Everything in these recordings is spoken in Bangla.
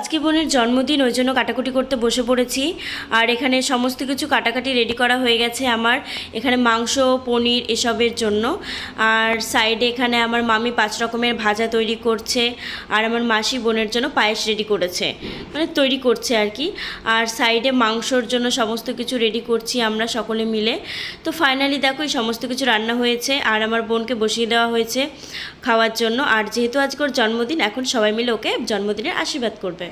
আজকে বোনের জন্মদিন, ওই জন্য কাটাকুটি করতে বসে পড়েছি। আর এখানে সমস্ত কিছু কাটাকাটি রেডি করা হয়ে গেছে আমার। এখানে মাংস, পনির এসবের জন্য। আর সাইডে এখানে আমার মামি 5 রকমের ভাজা তৈরি করছে। আর আমার মাসি বোনের জন্য পায়েস রেডি করেছে, মানে তৈরি করছে আর কি। আর সাইডে মাংসর জন্য সমস্ত কিছু রেডি করছি আমরা সকলে মিলে। তো ফাইনালি দেখো এই সমস্ত কিছু রান্না হয়েছে আর আমার বোনকে বসিয়ে দেওয়া হয়েছে খাওয়ার জন্য। আর যেহেতু আজকে ওর জন্মদিন, এখন সবাই মিলে ওকে জন্মদিনের আশীর্বাদ করবে।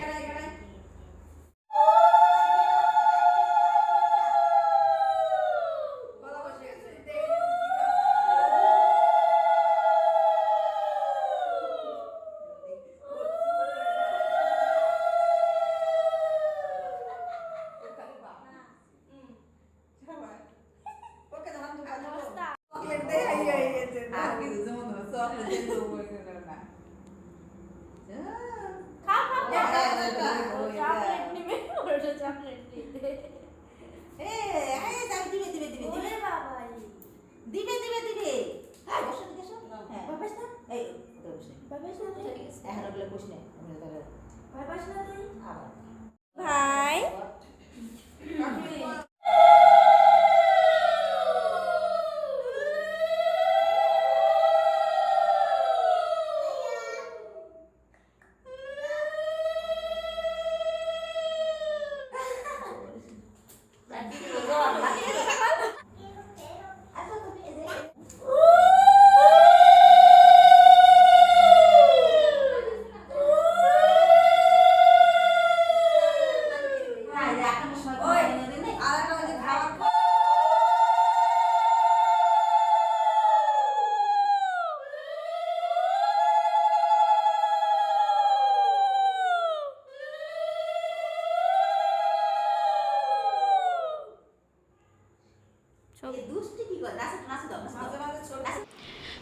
ভাই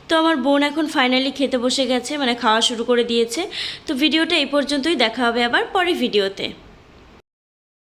তো আমার বোন এখন ফাইনালি খেতে বসে গেছে, মানে খাওয়া শুরু করে দিয়েছে। তো ভিডিওটা এই পর্যন্তই, দেখা হবে আবার পরের ভিডিওতে।